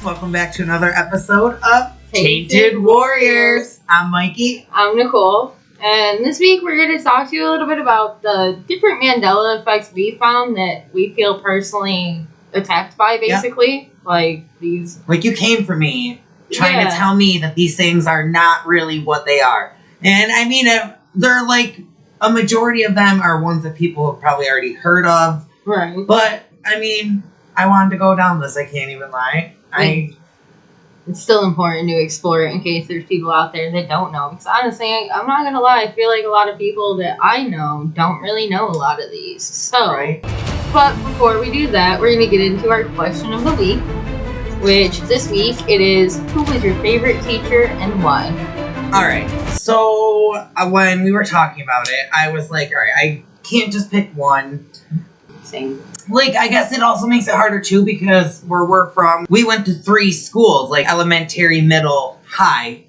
Welcome back to another episode of Tainted Warriors. I'm Mikey. I'm Nicole. And this week we're going to talk to you a little bit about the different Mandela effects we found that we feel personally attacked by, basically. Yep. Like these... Like you came for me, trying to tell me that these things are not really what they are. And I mean, they're like, a majority of them are ones that people have probably already heard of. Right. But, I mean, I wanted to go down this, I can't even lie. It's still important to explore it in case there's people out there that don't know. Because honestly, I'm not going to lie, I feel like a lot of people that I know don't really know a lot of these. So, right. But before we do that, we're going to get into our question of the week. Which, this week, it is, who was your favorite teacher and why? Alright, so when we were talking about it, I was like, alright, I can't just pick one. Same. Like, I guess it also makes it harder, too, because where we're from, we went to 3 schools, like elementary, middle, high.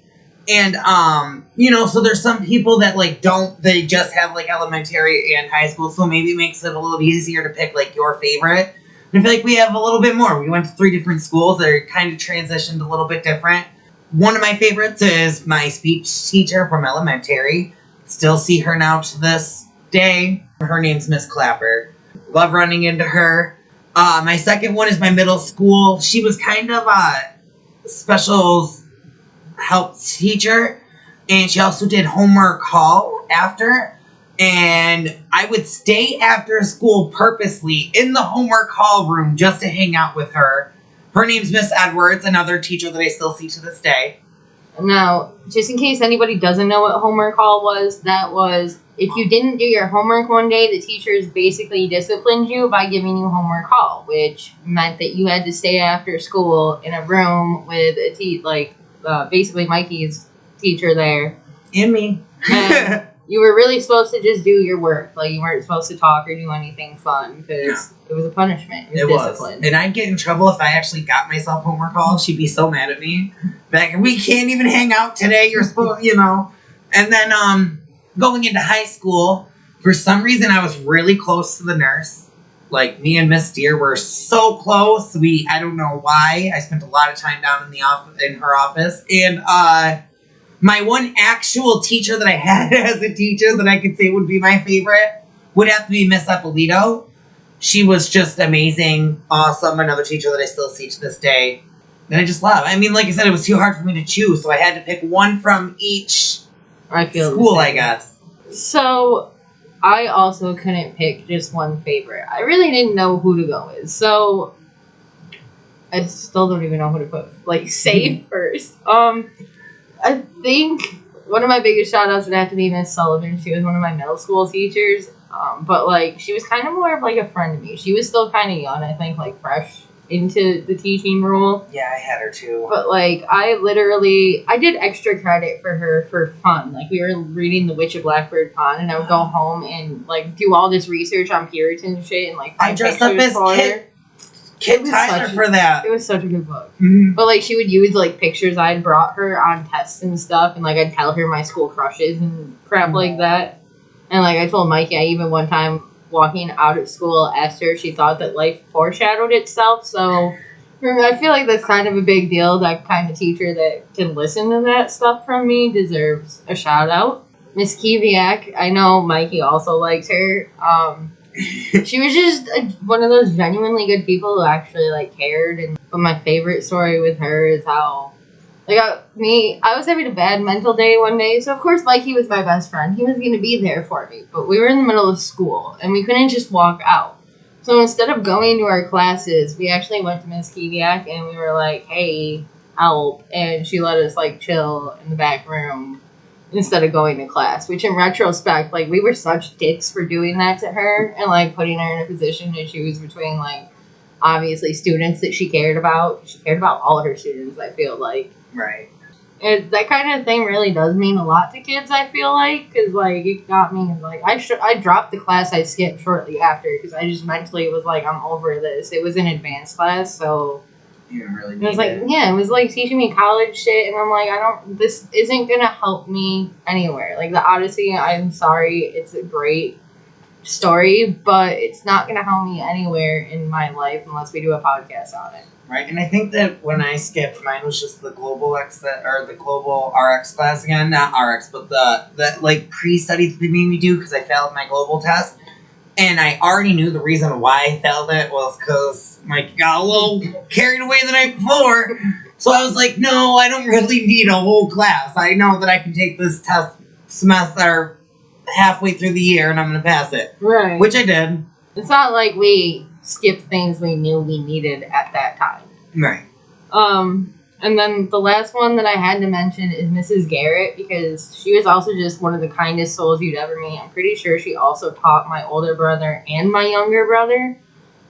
And, so there's some people that, like, they just have, like, elementary and high school, so maybe it makes it a little easier to pick, like, your favorite. And I feel like we have a little bit more. We went to 3 different schools that are kind of transitioned a little bit different. One of my favorites is my speech teacher from elementary. Still see her now to this day. Her name's Miss Clapper. Love running into her. My second one is my middle school. She was kind of a special help teacher, and she also did homework hall after. And I would stay after school purposely in the homework hall room just to hang out with her. Her name's Miss Edwards, another teacher that I still see to this day. Now, just in case anybody doesn't know what homework hall was, that was if you didn't do your homework one day, the teachers basically disciplined you by giving you homework hall, which meant that you had to stay after school in a room with basically Mikey's teacher there. And me. And you were really supposed to just do your work. Like, you weren't supposed to talk or do anything fun, because it was a punishment. It was discipline. And I'd get in trouble if I actually got myself homework hall. She'd be so mad at me. Like, we can't even hang out today. You're supposed, And then, going into high school, for some reason, I was really close to the nurse. Like, me and Miss Deer were so close. I don't know why. I spent a lot of time down in the office, in her office. And, my one actual teacher that I had as a teacher that I could say would be my favorite would have to be Miss Eppolito. She was just amazing, awesome, another teacher that I still see to this day. That I just love. I mean, like I said, it was too hard for me to choose, so I had to pick one from each school, I guess. So, I also couldn't pick just one favorite. I really didn't know who to go with, so I still don't even know who to say first. I think one of my biggest shout-outs would have to be Miss Sullivan. She was one of my middle school teachers. But, she was kind of more of, a friend to me. She was still kind of young, I think, fresh into the teaching role. Yeah, I had her, too. But, I did extra credit for her for fun. We were reading The Witch of Blackbird Pond, and I would go home and, do all this research on Puritan shit and, I dressed up as Kid Tyler for that. It was such a good book. Mm-hmm. But, she would use, pictures I'd brought her on tests and stuff, and, I'd tell her my school crushes and crap like that. And, I told Mikey, I even one time, walking out of school, asked her if she thought that life foreshadowed itself, so I feel like that's kind of a big deal. That kind of teacher that can listen to that stuff from me deserves a shout-out. Miss Kiviak, I know Mikey also likes her. She was just one of those genuinely good people who actually cared. But my favorite story with her is how I was having a bad mental day one day, so of course Mikey was my best friend. He was going to be there for me, but we were in the middle of school and we couldn't just walk out. So instead of going to our classes, we actually went to Miss Kiviak and we were like, "Hey, help!" And she let us chill in the back room instead of going to class, which in retrospect, we were such dicks for doing that to her and, putting her in a position to choose between, obviously students that she cared about. She cared about all of her students, I feel like. Right. And that kind of thing really does mean a lot to kids, I feel like, because, it got me, I dropped the class I skipped shortly after, because I just mentally was I'm over this. It was an advanced class, so you didn't really need it was teaching me college shit, and I'm this isn't gonna help me anywhere. The Odyssey, I'm sorry, it's a great story, but it's not going to help me anywhere in my life unless we do a podcast on it. Right, and I think that when I skipped, mine was just the global the global RX class again, not RX, but the like pre-study that they made me do because I failed my global test, and I already knew the reason why I failed it was because Mike got a little carried away the night before, so I was like, no, I don't really need a whole class. I know that I can take this test semester halfway through the year and I'm gonna pass it, right? Which I did. It's not like we skipped things we knew we needed at that time. Right. And then the last one that I had to mention is Mrs. Garrett, because she was also just one of the kindest souls you'd ever meet. I'm pretty sure she also taught my older brother and my younger brother.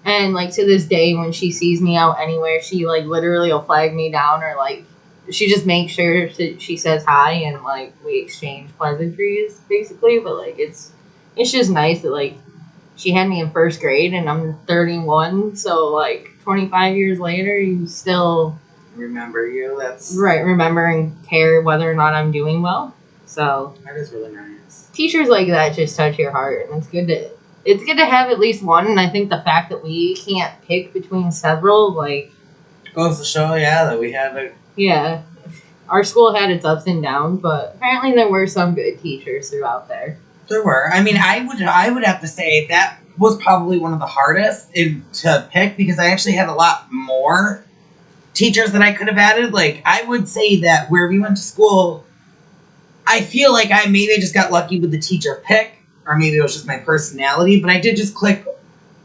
And, like, to this day, when she sees me out anywhere, she, like, literally will flag me down or, like, she just makes sure that she says hi and, like, we exchange pleasantries, basically. But, like, it's just nice that, like, she had me in first grade and I'm 31, so, like, 25 years later, you still remember you. That's right. Remember and care whether or not I'm doing well. So that is really nice. Teachers like that just touch your heart, and it's good to have at least one. And I think the fact that we can't pick between several, like, goes to show, that we have a our school had its ups and downs, but apparently there were some good teachers throughout there. There were. I mean, I would have to say that was probably one of the hardest to pick because I actually had a lot more teachers that I could have added. Like, I would say that where we went to school, I feel like I maybe just got lucky with the teacher pick, or maybe it was just my personality, but I did just click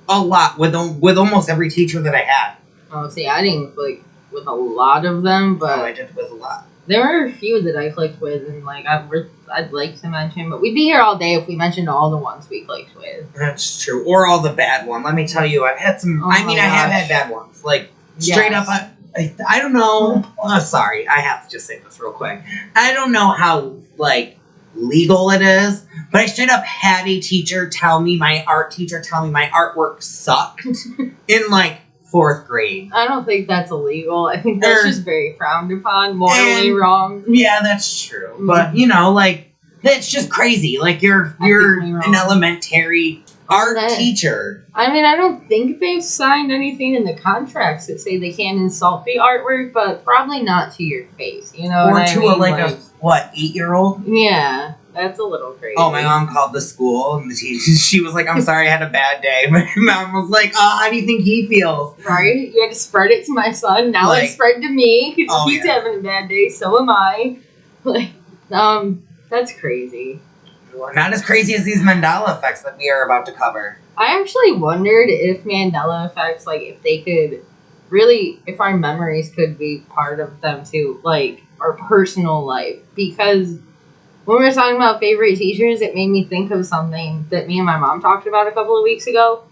a lot with almost every teacher that I had. Oh, see, I didn't click with a lot of them, but I did with a lot. There were a few that I clicked with, and, like, I'd like to mention, but we'd be here all day if we mentioned all the ones we clicked with. That's true. Or all the bad ones. Let me tell you, I've had some... I have had bad ones. Like, straight up, I don't know... sorry, I have to just say this real quick. I don't know how, like, legal it is, but I straight up had a teacher tell me, my art teacher tell me my artwork sucked in, like, 4th grade. I don't think that's illegal. I think that's just very frowned upon, morally wrong. Yeah, that's true. Mm-hmm. But, you know, like, that's just crazy. Like, you're an elementary art teacher. I mean, I don't think they've signed anything in the contracts that say they can't insult the artwork, but probably not to your face, you know? Or to a 8-year-old? Yeah. That's a little crazy. Oh, my mom called the school, and she was like, I'm sorry, I had a bad day. My mom was like, how do you think he feels? Right? You had to spread it to my son. Now it's spread to me, because he's having a bad day, so am I. Like, that's crazy. Not as crazy as these Mandela effects that we are about to cover. I actually wondered if Mandela effects, like, if they could really, if our memories could be part of them too, like, our personal life, because... when we were talking about favorite teachers, it made me think of something that me and my mom talked about a couple of weeks ago.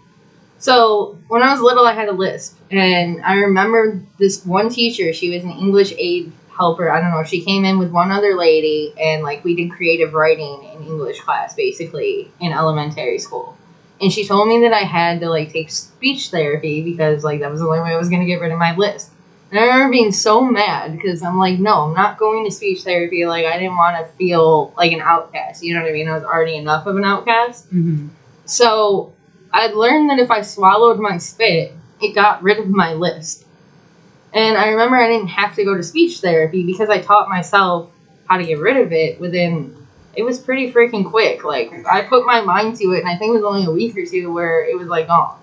So, when I was little, I had a lisp. And I remember this one teacher, she was an English aid helper. I don't know, she came in with one other lady, and, like, we did creative writing in English class, basically, in elementary school. And she told me that I had to, like, take speech therapy because, like, that was the only way I was going to get rid of my lisp. And I remember being so mad because I'm like, no, I'm not going to speech therapy. Like, I didn't want to feel like an outcast. You know what I mean? I was already enough of an outcast. Mm-hmm. So I'd learned that if I swallowed my spit, it got rid of my lisp. And I remember I didn't have to go to speech therapy because I taught myself how to get rid of it it was pretty freaking quick. Like, I put my mind to it, and I think it was only a week or two where it was, like, gone.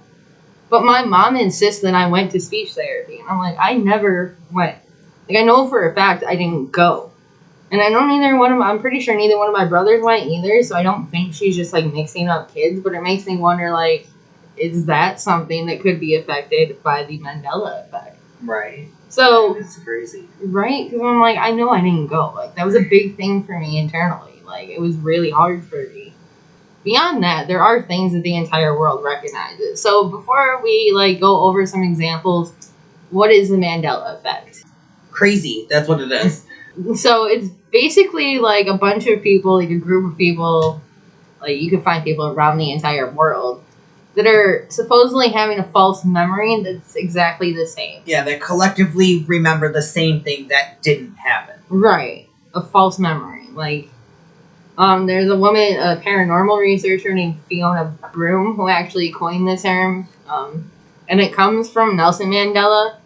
But my mom insists that I went to speech therapy. And I'm like, I never went. Like, I know for a fact I didn't go. And I'm pretty sure neither one of my brothers went either. So I don't think she's just, like, mixing up kids. But it makes me wonder, like, is that something that could be affected by the Mandela effect? Right. So. It's crazy. Right? Because I'm like, I know I didn't go. Like, that was a big thing for me internally. Like, it was really hard for me. Beyond that, there are things that the entire world recognizes. So before we, like, go over some examples, what is the Mandela Effect? Crazy. That's what it is. So it's basically, like, a bunch of people, like, a group of people, like, you can find people around the entire world that are supposedly having a false memory that's exactly the same. Yeah, that collectively remember the same thing that didn't happen. Right. A false memory. Like, There's a woman, a paranormal researcher named Fiona Broom, who actually coined the term. And it comes from Nelson Mandela.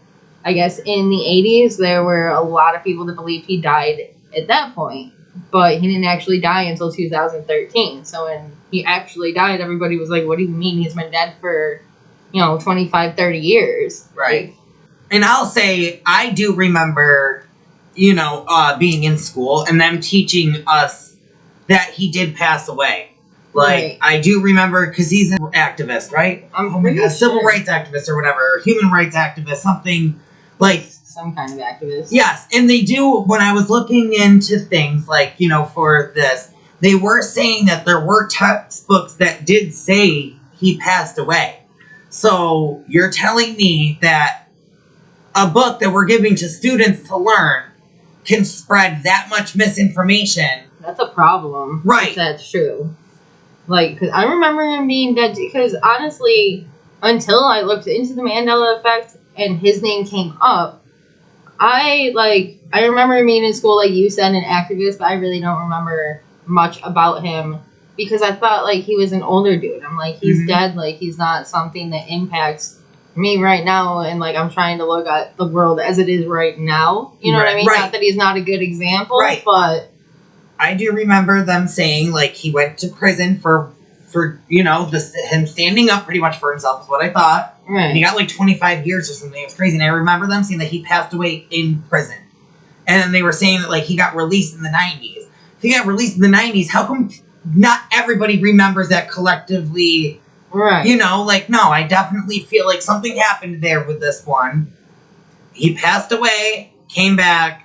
I guess in the 80s, there were a lot of people that believed he died at that point. But he didn't actually die until 2013. So when he actually died, everybody was like, what do you mean? He's been dead for, 25, 30 years. Right. And I'll say, I do remember, being in school and them teaching us that he did pass away. Like, I do remember, because he's an activist, right? Civil rights activist or whatever, human rights activist, something like... Some kind of activist. Yes, and they do, when I was looking into things, like, for this, they were saying that there were textbooks that did say he passed away. So, you're telling me that a book that we're giving to students to learn can spread that much misinformation. That's a problem. Right. If that's true. Like, because I remember him being dead, because honestly, until I looked into the Mandela Effect and his name came up, I remember him being in school, like you said, an activist, but I really don't remember much about him, because I thought, like, he was an older dude. I'm like, he's dead, like, he's not something that impacts me right now, and, like, I'm trying to look at the world as it is right now. You know what I mean? Right. Not that he's not a good example, but... I do remember them saying, like, he went to prison for him standing up pretty much for himself is what I thought. Right. And he got, like, 25 years or something. It was crazy. And I remember them saying that he passed away in prison. And then they were saying that, like, he got released in the 90s. If he got released in the 90s, how come not everybody remembers that collectively? Right. No, I definitely feel like something happened there with this one. He passed away, came back,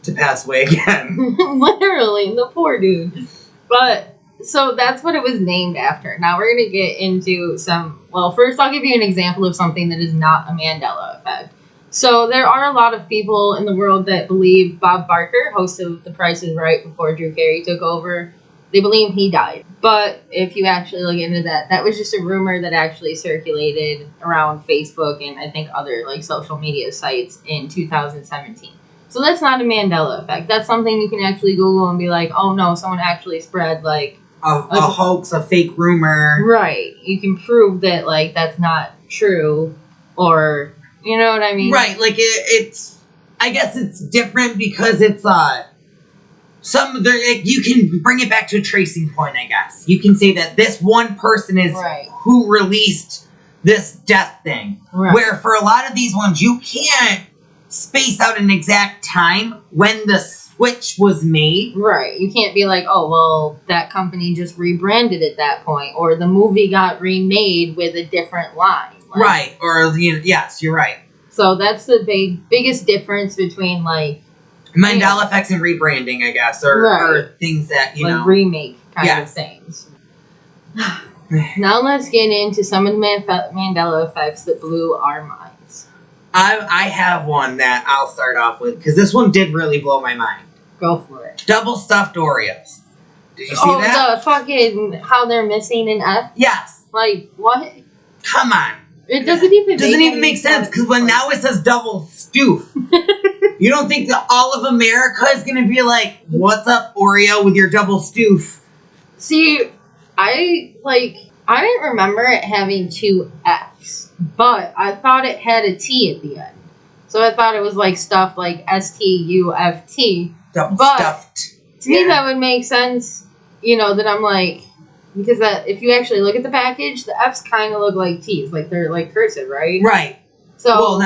to pass away again. Literally, the poor dude. But, so that's what it was named after. Now we're going to get into first I'll give you an example of something that is not a Mandela Effect. So there are a lot of people in the world that believe Bob Barker, host of The Price is Right before Drew Carey took over, they believe he died. But if you actually look into that, that was just a rumor that actually circulated around Facebook and I think other social media sites in 2017. So that's not a Mandela Effect. That's something you can actually Google and be like, oh no, someone actually spread a hoax, a fake rumor. Right. You can prove that that's not true, or you know what I mean? Right. Like it's. I guess it's different because it's you can bring it back to a tracing point. I guess you can say that this one person is who released this death thing. Right. Where for a lot of these ones, you can't space out an exact time when the switch was made. Right. You can't be like, oh, well, that company just rebranded at that point, or the movie got remade with a different line. Right. Or, yes, you're right. So that's the biggest difference between, Mandela effects and rebranding, I guess, or things that, remake kind of things. Now let's get into some of the Mandela effects that blew our minds. I have one that I'll start off with, because this one did really blow my mind. Go for it. Double stuffed Oreos. Did you see that? Oh, the fucking, how they're missing an F? Yes. What? Come on. It doesn't even make sense, because when now it says double stoof. You don't think that all of America is going to be like, what's up, Oreo, with your double stoof? See, I didn't remember it having two F's, but I thought it had a T at the end. So I thought it was stuff like STUFT. Double stuffed. To me, that would make sense, that I'm because if you actually look at the package, the F's kind of look like T's, they're cursive, right? Right. So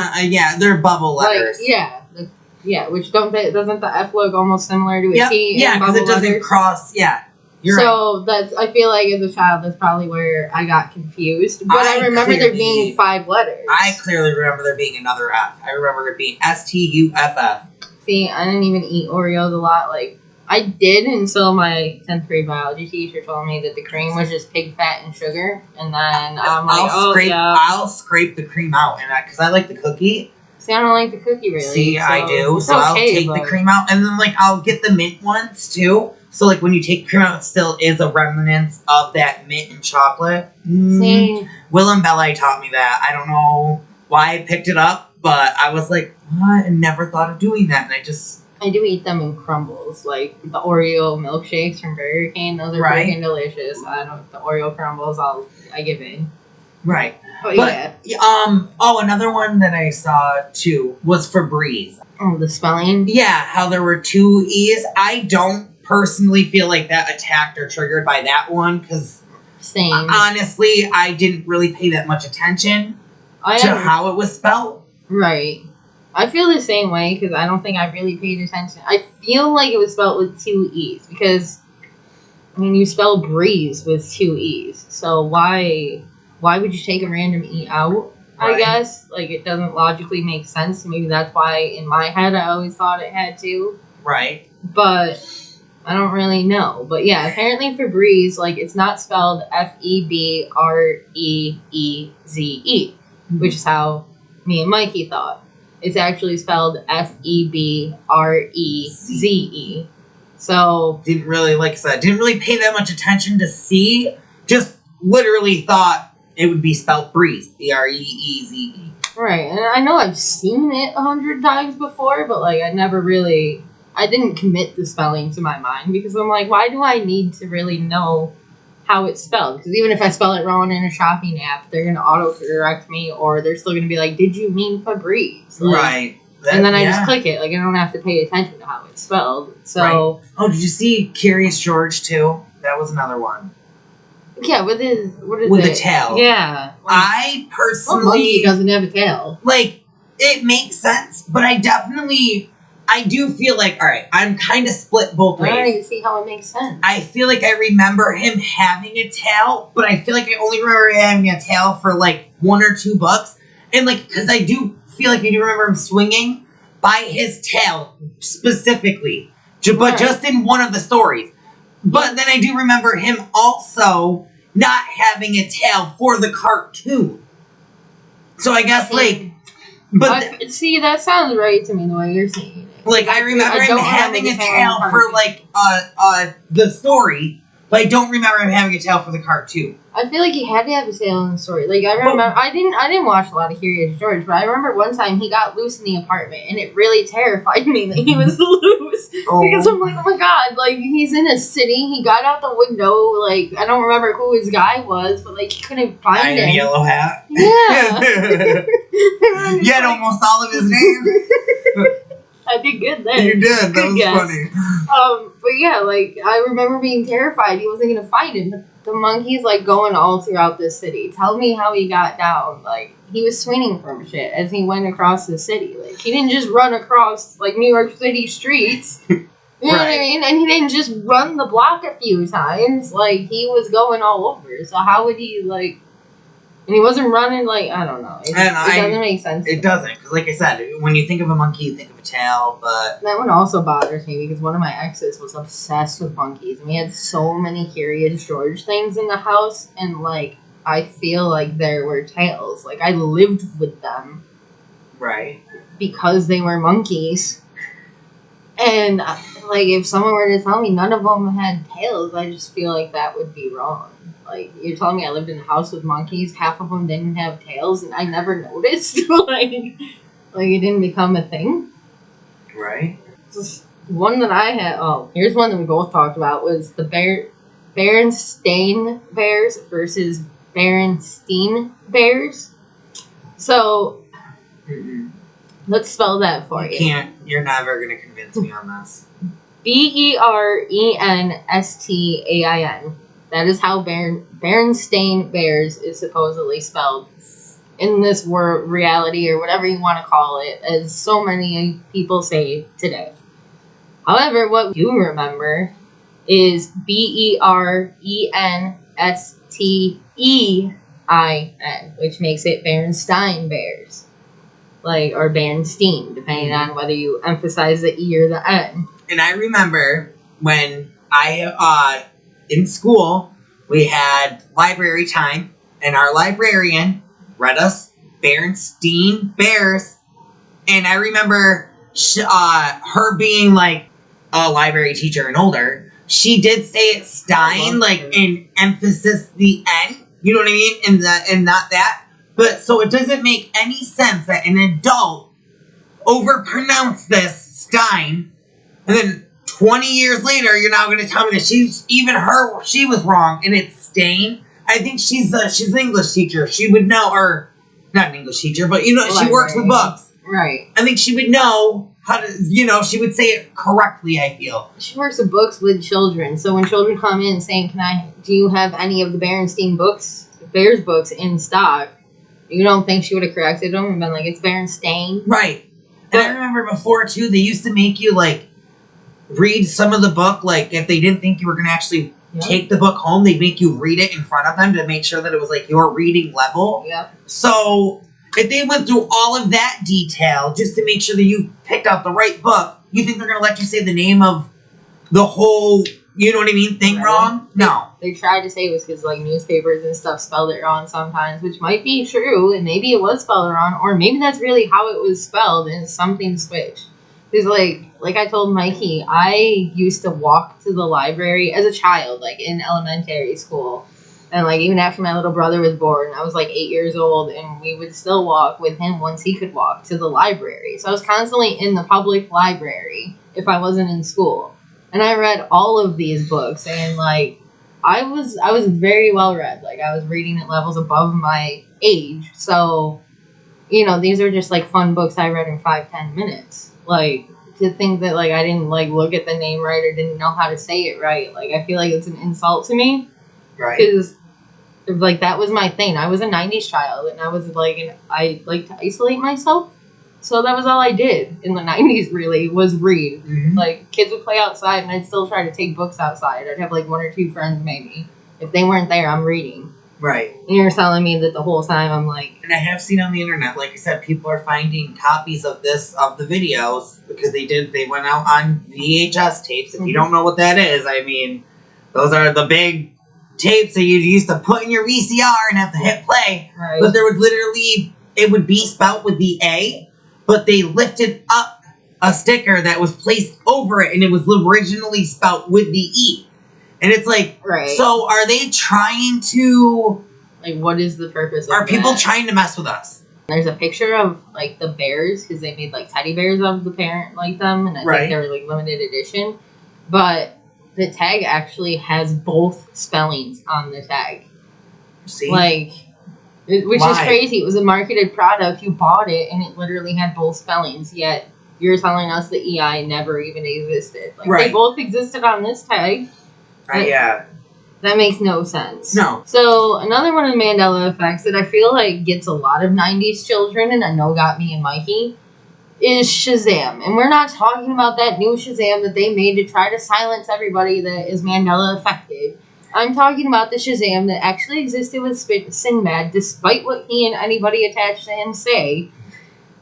they're bubble letters. Which doesn't the F look almost similar to a T? Yeah, because it doesn't cross. Yeah. So that's, I feel like as a child, that's probably where I got confused. But I remember there being 5 letters. I clearly remember there being another F. I remember it being STUFF. See, I didn't even eat Oreos a lot. I did until my 10th grade biology teacher told me that the cream was just pig fat and sugar. And then I'll scrape the cream out, and because I like the cookie. See, I don't like the cookie really. See, I do. So I'll take the cream out, and then I'll get the mint ones too. So when you take cream out, it still is a remnant of that mint and chocolate. See, Will and Belli taught me that. I don't know why I picked it up, but I was like, what? I never thought of doing that, and I just I do eat them in crumbles, like the Oreo milkshakes from Burger King. Those are Right. freaking delicious. I don't the Oreo crumbles. I give in. Right. But yeah. Oh, another one that I saw too was Febreze. Oh, the spelling. Yeah, how there were 2 E's. I don't personally feel like that attacked or triggered by that one because Same. honestly, I didn't really pay that much attention to how it was spelled. Right. I feel the same way because I don't think I really paid attention. I feel like it was spelled with 2 E's because, I mean, you spell breeze with 2 E's. So why would you take a random E out? Right. I guess. Like, it doesn't logically make sense. Maybe that's why in my head I always thought it had to. Right. But I don't really know. But yeah, apparently Febreze, like, it's not spelled Febreeze, which is how me and Mikey thought. It's actually spelled Febreze. So Didn't really, like I said, didn't really pay that much attention to see. Just literally thought it would be spelled breeze. Breeze. right, and I know I've seen it 100 times before, but like I didn't commit the spelling to my mind because I'm like, why do I need to really know how it's spelled? Because even if I spell it wrong in a shopping app, they're gonna autocorrect me, or they're still gonna be like, "Did you mean Febreze?" Like, right. And then I just click it. Like I don't have to pay attention to how it's spelled. So right. Oh, did you see Curious George too? That was another one. yeah, with his what is with it? a tail. Yeah. I What personally monkey doesn't have a tail? like it makes sense, but I do feel like alright, I'm kind of split both ways. I don't even see how it makes sense. I feel like I remember him having a tail, but I feel like I only remember him having a tail for like 1 or 2 books. And like, because I do feel like I do remember him swinging by his tail specifically, but just in one of the stories. But then I do remember him also not having a tail for the cartoon. So I guess like, but see, that sounds right to me the way you're saying it. Like I remember him having a tail for like the story, but I don't remember him having a tail for the cartoon. I feel like he had to have a tail in the story. Like I remember, I didn't watch a lot of Curious George, but I remember one time he got loose in the apartment, and it really terrified me that he was loose because I'm like, oh my god, like he's in a city, he got out the window, like I don't remember who his guy was, but like he couldn't find him. Yellow hat. Yeah. You had almost all of his name. I did good there. You did. That was funny. But yeah, like I remember being terrified he wasn't gonna find him. The monkey's like going all throughout the city. Tell me how he got down. Like he was swinging from shit as he went across the city. Like he didn't just run across like New York City streets. You know what I mean? And he didn't just run the block a few times. Like he was going all over. So how would he like? And he wasn't running like, I don't know. It doesn't make sense. It doesn't. Because like I said, when you think of a monkey, you think of a tail, but... That one also bothers me because one of my exes was obsessed with monkeys. And we had so many Curious George things in the house. And like, I feel like there were tails. Like, I lived with them. Right. Because they were monkeys. And like, if someone were to tell me none of them had tails, I just feel like that would be wrong. Like, you're telling me I lived in a house with monkeys, half of them didn't have tails, and I never noticed? like, it didn't become a thing? Right. One that I had, here's one that we both talked about, was the Berenstain Bears versus Berenstein Bears. So, let's spell that for you. You're never going to convince me on this. Berenstein. That is how Berenstain Bears is supposedly spelled in this reality or whatever you want to call it, as so many people say today. However, what we do remember is Berenstein, which makes it Berenstein Bears. Or Berenstein, depending on whether you emphasize the E or the N. And I remember when in school, we had library time, and our librarian read us Berenstein Bears. And I remember her being like a library teacher and older. She did say it Stein, and emphasis the N. You know what I mean? And not that. But so it doesn't make any sense that an adult overpronounced this Stein And then 20 years later, you're now going to tell me that she was wrong, and it's Stain. I think she's an English teacher. She would know, or not an English teacher, but she works with books. Right. I think she would know how to, she would say it correctly, I feel. She works with books with children, so when children come in saying, do you have any of the Bears books in stock? You don't think she would have corrected them and been like, it's Berenstain? Right. And I remember before, too, they used to make you, read some of the book, if they didn't think you were going to actually take the book home, they'd make you read it in front of them to make sure that it was, your reading level. Yep. So, if they went through all of that detail just to make sure that you picked out the right book, you think they're going to let you say the name of the whole, thing wrong? No. They tried to say it was because, newspapers and stuff spelled it wrong sometimes, which might be true, and maybe it was spelled wrong, or maybe that's really how it was spelled, and something switched. Because, like I told Mikey, I used to walk to the library as a child, in elementary school. And, even after my little brother was born, I was, 8 years old, and we would still walk with him once he could walk to the library. So I was constantly in the public library if I wasn't in school. And I read all of these books, and, I was very well read. I was reading at levels above my age. So, these are just, fun books I read in 5-10 minutes. To think that, I didn't, look at the name right or didn't know how to say it right. I feel like it's an insult to me. Right. Because, that was my thing. I was a 90s child, and I was, I like to isolate myself. So that was all I did in the 90s, really, was read. Mm-hmm. Kids would play outside, and I'd still try to take books outside. I'd have, 1 or 2 friends, maybe. If they weren't there, I'm reading. Right. And you're telling me that the whole time I'm And I have seen on the internet, like I said, people are finding copies of the videos, because they went out on VHS tapes. If you don't know what that is, those are the big tapes that you used to put in your VCR and have to hit play. Right. But it would be spelt with the A, but they lifted up a sticker that was placed over it, and it was originally spelt with the E. And it's right. So are they trying to... what is the purpose of Are people that? trying to mess with us? There's a picture of, the bears, because they made, teddy bears of the parent them, and I think they were, limited edition. But the tag actually has both spellings on the tag. See? Which is crazy. It was a marketed product. You bought it, and it literally had both spellings, yet you're telling us the EI never even existed. They both existed on this tag. Yeah. That makes no sense. No. So, another one of the Mandela effects that I feel gets a lot of 90s children, and I know got me and Mikey, is Shazam. And we're not talking about that new Shazam that they made to try to silence everybody that is Mandela affected. I'm talking about the Shazam that actually existed with Sinbad, despite what he and anybody attached to him say.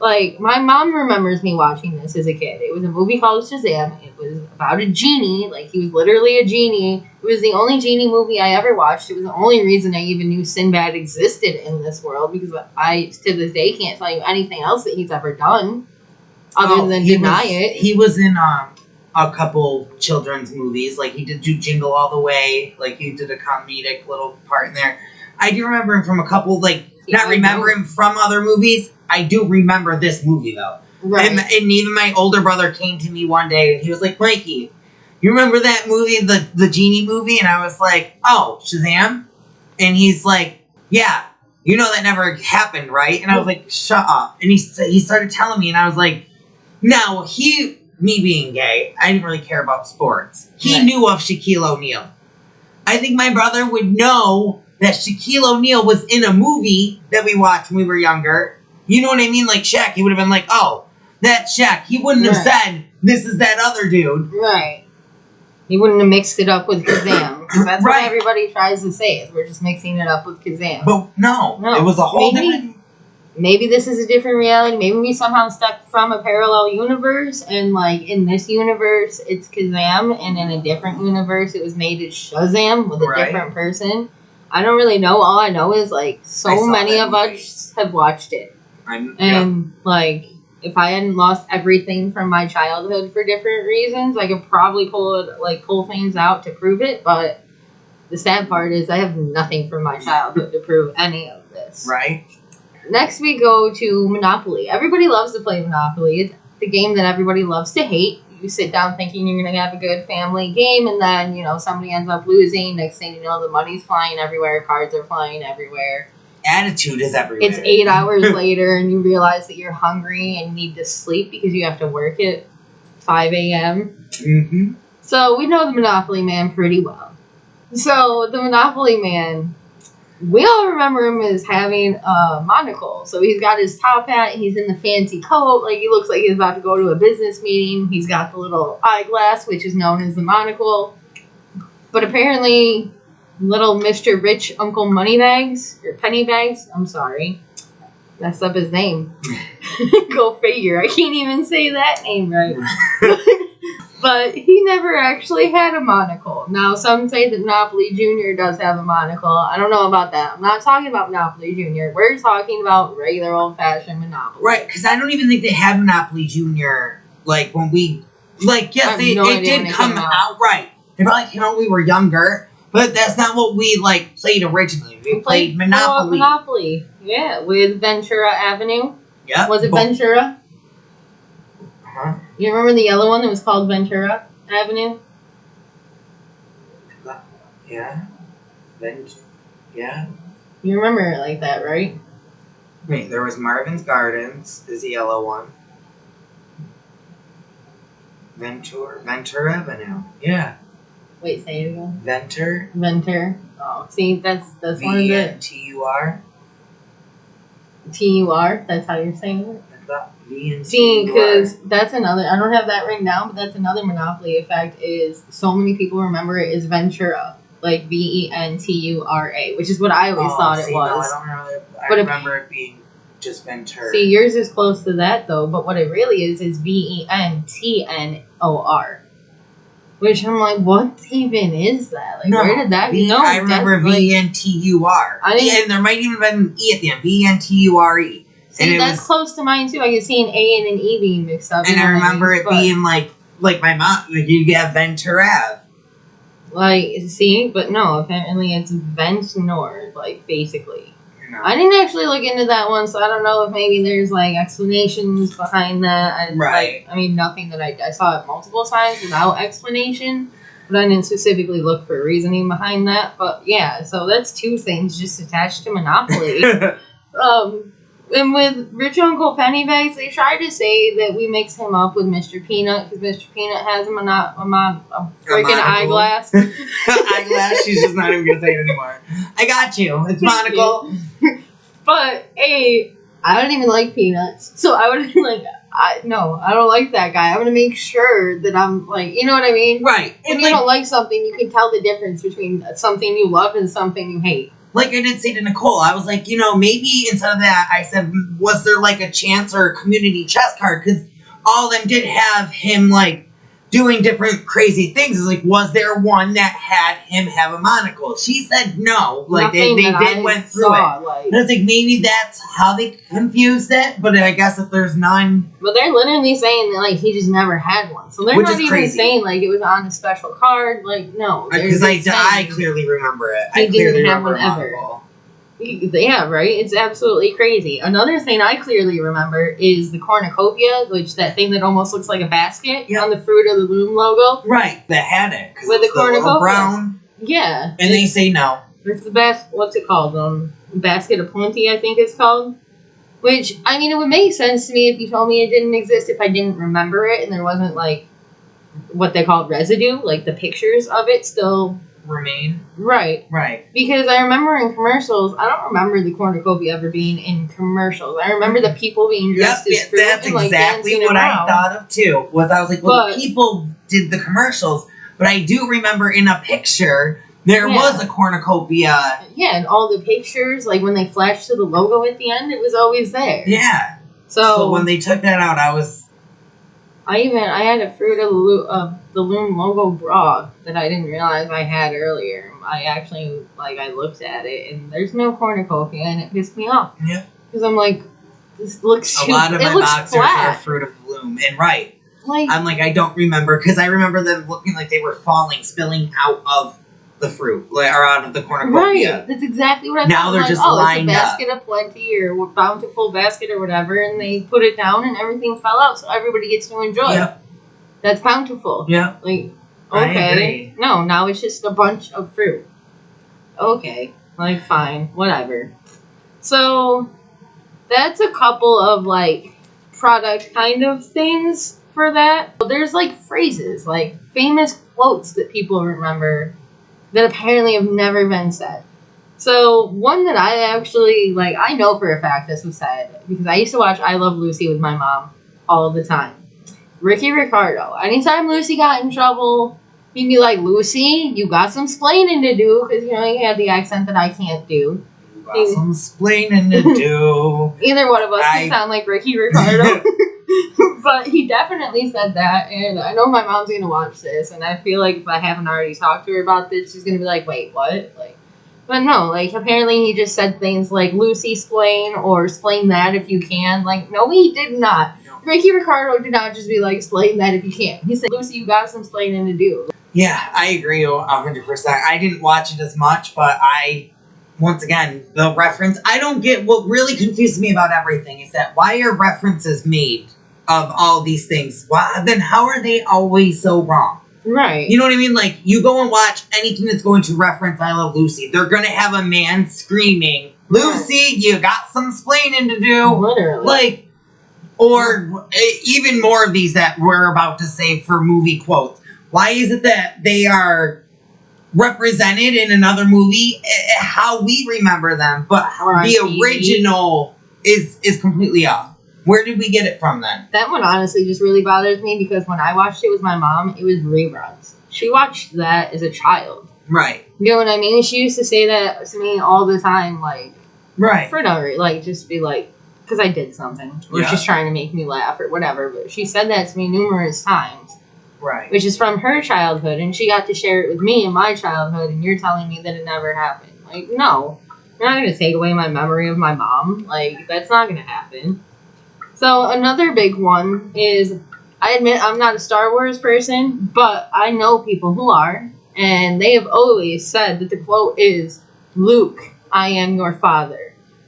My mom remembers me watching this as a kid. It was a movie called Shazam. It was about a genie. He was literally a genie. It was the only genie movie I ever watched. It was the only reason I even knew Sinbad existed in this world, because I, to this day, can't tell you anything else that he's ever done other than deny it. He was in a couple children's movies. He did do Jingle All the Way. He did a comedic little part in there. I do remember him from a couple, not remember him from other movies. I do remember this movie, though. Right. And even my older brother came to me one day, and he was like, Mikey, you remember that movie, the Genie movie? And I was like, oh, Shazam? And he's like, yeah, that never happened, right? And I was like, shut up. And he started telling me, and I was like, no, me being gay, I didn't really care about sports. He knew of Shaquille O'Neal. I think my brother would know that Shaquille O'Neal was in a movie that we watched when we were younger. You know what I mean? Shaq, he would have been like, oh, that's Shaq. He wouldn't have said, this is that other dude. Right. He wouldn't have mixed it up with Kazam. Because that's what everybody tries to say, is we're just mixing it up with Kazam. But no. It was a whole different... Maybe this is a different reality. Maybe we somehow stepped from a parallel universe, and in this universe, it's Kazam, and in a different universe, it was made as Shazam with a different person. I don't really know. All I know is, so many of us have watched it. If I hadn't lost everything from my childhood for different reasons, I could probably pull things out to prove it, but the sad part is I have nothing from my childhood to prove any of this. Right. Next we go to Monopoly. Everybody loves to play Monopoly. It's the game that everybody loves to hate. you sit down thinking you're gonna have a good family game, and then somebody ends up losing. Next thing you know, the money's flying everywhere, cards are flying everywhere. Attitude is everywhere. It's 8 hours later, and you realize that you're hungry and need to sleep because you have to work at 5 a.m. Mm-hmm. So we know the Monopoly Man pretty well. So the Monopoly Man, we all remember him as having a monocle. So he's got his top hat, he's in the fancy coat, like he looks like he's about to go to a business meeting. He's got the little eyeglass, which is known as the monocle. But apparently, little Mr. Rich Uncle Moneybags, or Pennybags, I'm sorry, messed up his name. Go figure, I can't even say that name right. But he never actually had a monocle. Now, some say that Monopoly Jr. does have a monocle. I don't know about that. I'm not talking about Monopoly Jr. We're talking about regular old-fashioned Monopoly. Right, because I don't even think they had Monopoly Jr. Like, when we... Like, yes, it did come out. Right. It probably came out when we were younger, but that's not what we, like, played originally. We played Monopoly. Monopoly. Yeah, with Ventura Avenue. Yep. Was it Ventura? Huh? You remember the yellow one that was called Ventura Avenue? Yeah. Yeah. You remember it like that, right? Wait, there was Marvin's Gardens, is the yellow one. Ventura Avenue. Yeah. Wait, say it again. Ventur. Oh, see, that's one of the... V-N-T-U-R. T-U-R? That's how you're saying it? V-N-T-U-R. See, because that's another... I don't have that written down, but that's another Monopoly effect is so many people remember it as Ventura. Like V-E-N-T-U-R-A, which is what I always thought it was. No, I don't remember it. I remember it being just Ventura. See, yours is close to that, though, but what it really is V-E-N-T-N-O-R. Which I'm like, what even is that? Like, where did that go? I remember V-N-T-U-R. And there might even have been an E at the end. V-N-T-U-R-E. See, that's close to mine, too. I can see an A and an E being mixed up. And I remember it being like my mom, like you get Ventura. Like, see? But no, apparently it's Ventnor, like, basically. No. I didn't actually look into that one, so I don't know if maybe there's, like, explanations behind that. Right. Like, I mean, nothing that I saw it multiple times without explanation, but I didn't specifically look for reasoning behind that. But, yeah, so that's two things just attached to Monopoly. And with Rich Uncle Pennybags, they tried to say that we mix him up with Mr. Peanut, because Mr. Peanut has a freaking eyeglass. Eyeglass? She's just not even going to say it anymore. I got you. It's monocle. But, I don't even like peanuts. So I would be like, no, I don't like that guy. I'm going to make sure that I'm like, you know what I mean? Right. When you don't like something, you can tell the difference between something you love and something you hate. Like I did say to Nicole, I was like, maybe instead of that, I said, was there like a chance or a community chest card? Because all of them did have him like doing different crazy things. It's like, was there one that had him have a monocle? She said no. Like they went through it. Like, and I was like, maybe that's how they confused it. But I guess if there's none. But they're literally saying that like he just never had one. So they're not even saying like it was on a special card. Like no. Because I clearly remember it. I clearly remember one ever. Yeah, right? It's absolutely crazy. Another thing I clearly remember is the Cornucopia, which that thing that almost looks like a basket on the Fruit of the Loom logo. Right, that had it. With the Cornucopia. Brown. Yeah. And they say no. It's the best, what's it called? Basket of Plenty, I think it's called. Which, I mean, it would make sense to me if you told me it didn't exist if I didn't remember it and there wasn't, like, what they call residue, like the pictures of it still remain. Right. Because I remember in commercials, I don't remember the Cornucopia ever being in commercials. I remember the people being dressed as fruit. That's and, like, exactly what I thought of too. I was like, well, the people did the commercials, but I do remember in a picture there was a Cornucopia. Yeah, and all the pictures, like when they flashed to the logo at the end, it was always there. Yeah. So when they took that out, I had a Fruit of the Loom logo bra that I didn't realize I had earlier. I actually, I looked at it, and there's no Cornucopia, and it pissed me off. Yeah. Because I'm like, this looks a lot of my boxers are Fruit of the Loom, and I'm like, I don't remember, because I remember them looking like they were spilling out of the fruit, or out of the Cornucopia. Right, that's exactly what I thought. Now they're just lined it's a basket of plenty or bountiful basket or whatever, and they put it down and everything fell out, so everybody gets to enjoy it. That's bountiful. Yeah. Like, I okay. agree. No, now it's just a bunch of fruit. Okay. Like, fine. Whatever. So, that's a couple of, like, product kind of things for that. There's, like, phrases, like, famous quotes that people remember that apparently have never been said. So, one that I actually, like, I know for a fact this was said, because I used to watch I Love Lucy with my mom all the time. Ricky Ricardo. Anytime Lucy got in trouble, he'd be like, Lucy, you got some splaining to do, because, you know, he had the accent that I can't do. You got some splaining to do. Either one of us can sound like Ricky Ricardo. But he definitely said that, and I know my mom's going to watch this, and I feel like if I haven't already talked to her about this, she's going to be like, wait, what? Like, but no, like, apparently he just said things like, Lucy, splain, or splain that if you can. Like, no, he did not. Ricky Ricardo did not just be like, splain that if you can. He said, Lucy, you got some splaining to do. Yeah, I agree 100%. I didn't watch it as much, but once again, the reference, I don't get, what really confuses me about everything is that why are references made of all these things? Why, then how are they always so wrong? Right. You know what I mean? Like, you go and watch anything that's going to reference I Love Lucy. They're going to have a man screaming, Lucy, you got some splaining to do. Literally. Like, or even more of these that we're about to say for movie quotes. Why is it that they are represented in another movie how we remember them, but the original is completely off? Where did we get it from then? That one honestly just really bothers me because when I watched it with my mom, it was reruns. She watched that as a child. Right. You know what I mean? She used to say that to me all the time, like, right. For no reason, like, just be like, because I did something, or she's trying to make me laugh, or whatever, but she said that to me numerous times. Right. Which is from her childhood, and she got to share it with me in my childhood, and you're telling me that it never happened. Like, no. You're not going to take away my memory of my mom. Like, that's not going to happen. So, another big one is, I admit I'm not a Star Wars person, but I know people who are, and they have always said that the quote is, Luke, I am your father.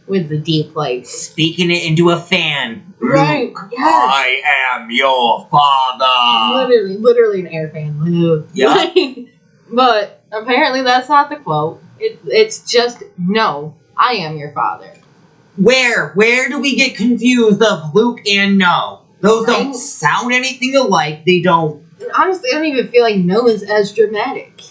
With the deep, like... speaking it into a fan. Right, Luke, yes. I am your father. Literally an air fan. Luke. Yeah. But apparently that's not the quote. It's just, no, I am your father. Where do we get confused of Luke and no? Those don't sound anything alike. They don't... Honestly, I don't even feel like no is as dramatic.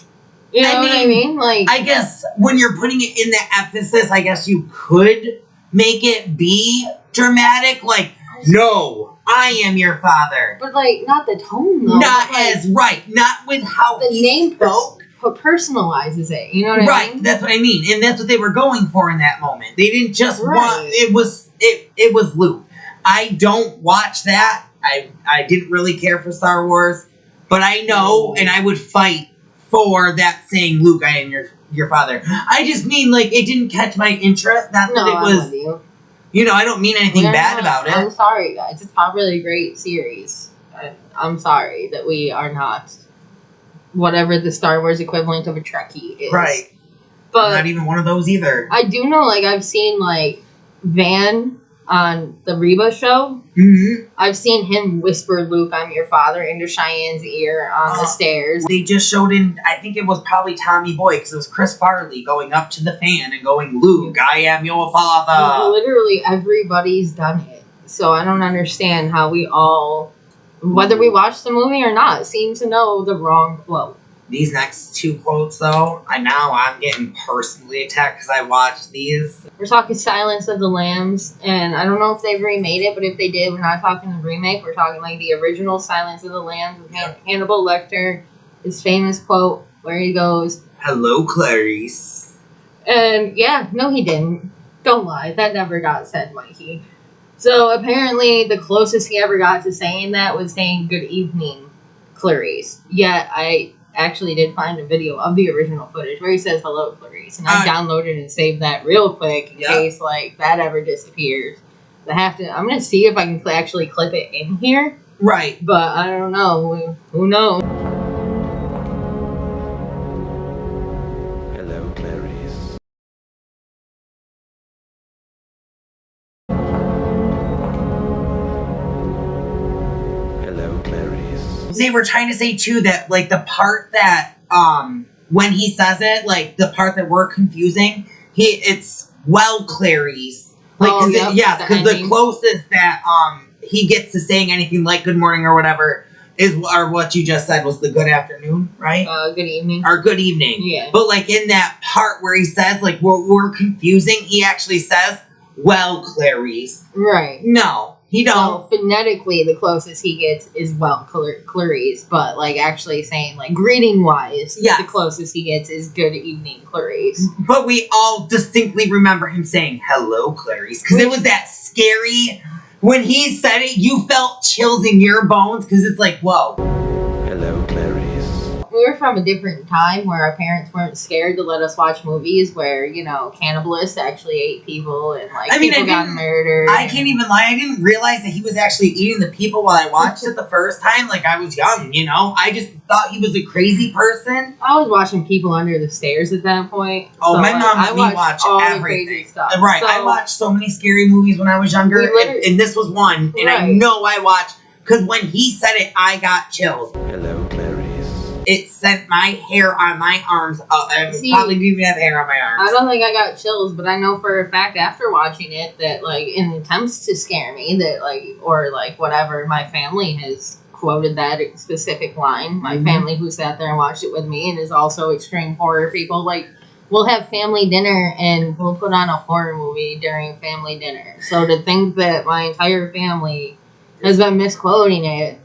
You know what I mean? Like, I guess when you're putting it in the emphasis, I guess you could make it be dramatic. Like, no, I am your father. But, like, not the tone, though. Not as, right. Not with how the name spoke. Personalizes it. You know what I mean? Right, that's what I mean. And that's what they were going for in that moment. They didn't just want... It was Luke. I don't watch that. I didn't really care for Star Wars. But I know, and I would fight for that saying, Luke, I am your father. I just mean, like, it didn't catch my interest. Not that it was... You know, I don't mean anything bad about it. I'm sorry, guys. It's probably a great series. I'm sorry that we are not whatever the Star Wars equivalent of a Trekkie is. Right. But I'm not even one of those either. I do know, like, I've seen, like, Van on the Reba show. Mm-hmm. I've seen him whisper, Luke, I'm your father, into Cheyenne's ear on the stairs. They just showed in, I think it was probably Tommy Boy, because it was Chris Farley going up to the fan and going, Luke, I am your father. Literally everybody's done it. So I don't understand how we all, whether we watch the movie or not, seem to know the wrong quote. These next two quotes, though, I'm getting personally attacked because I watched these. We're talking Silence of the Lambs, and I don't know if they've remade it, but if they did, we're not talking the remake. We're talking, like, the original Silence of the Lambs with Hannibal Lecter, his famous quote where he goes, Hello, Clarice. And, yeah, no, he didn't. Don't lie. That never got said, Mikey. So, apparently, the closest he ever got to saying that was saying, Good evening, Clarice. Yet, I actually did find a video of the original footage where he says hello, Clarice, and I downloaded and saved that real quick in case like that ever disappears. I'm gonna see if I can actually clip it in here. Right. But I don't know. Who knows? Hello, Clarice. Hello, Clarice. they were trying to say too that like the part that when he says it, like the part that we're confusing, it's Clarice. Like, because the closest that he gets to saying anything like good morning or whatever or what you just said was the good afternoon, right? Good evening. Or good evening. Yeah. But like in that part where he says like we're confusing, he actually says, well, Clarice. Right. No. He don't. So phonetically, the closest he gets is Clarice, but like actually saying like greeting wise, the closest he gets is good evening, Clarice. But we all distinctly remember him saying hello, Clarice, because it was that scary. When he said it, you felt chills in your bones because it's like, whoa. Hello, Clarice. We were from a different time where our parents weren't scared to let us watch movies where, you know, cannibalists actually ate people and like people got murdered. I can't even lie. I didn't realize that he was actually eating the people while I watched it the first time. Like I was young, you know. I just thought he was a crazy person. I was watching people under the stairs at that point. Oh, so, my mom let me watch all everything. The crazy stuff. Right. So, I watched so many scary movies when I was younger, and this was one. And I know I watched because when he said it, I got chills. Hello, Clarice. It sent my hair on my arms up. I probably didn't even have hair on my arms. I don't think I got chills, but I know for a fact after watching it that, like, in attempts to scare me, that, like, or, like, whatever, my family has quoted that specific line. My family who sat there and watched it with me and is also extreme horror people, like, we'll have family dinner and we'll put on a horror movie during family dinner. So to think that my entire family has been misquoting it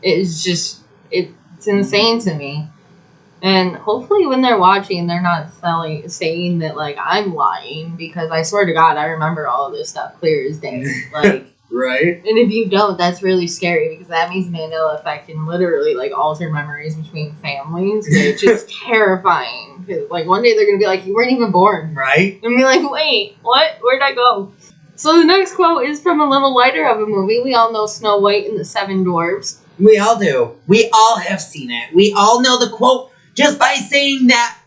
is just, it's insane to me. And hopefully when they're watching, they're not saying that, like, I'm lying, because I swear to God, I remember all of this stuff clear as day. Like, right? And if you don't, that's really scary, because that means Mandela Effect can literally, like, alter memories between families, which is terrifying. Like, one day they're going to be like, you weren't even born. Right? And be like, wait, what? Where'd I go? So the next quote is from a little lighter of a movie. We all know Snow White and the Seven Dwarfs. We all do. We all have seen it. We all know the quote. Just by saying that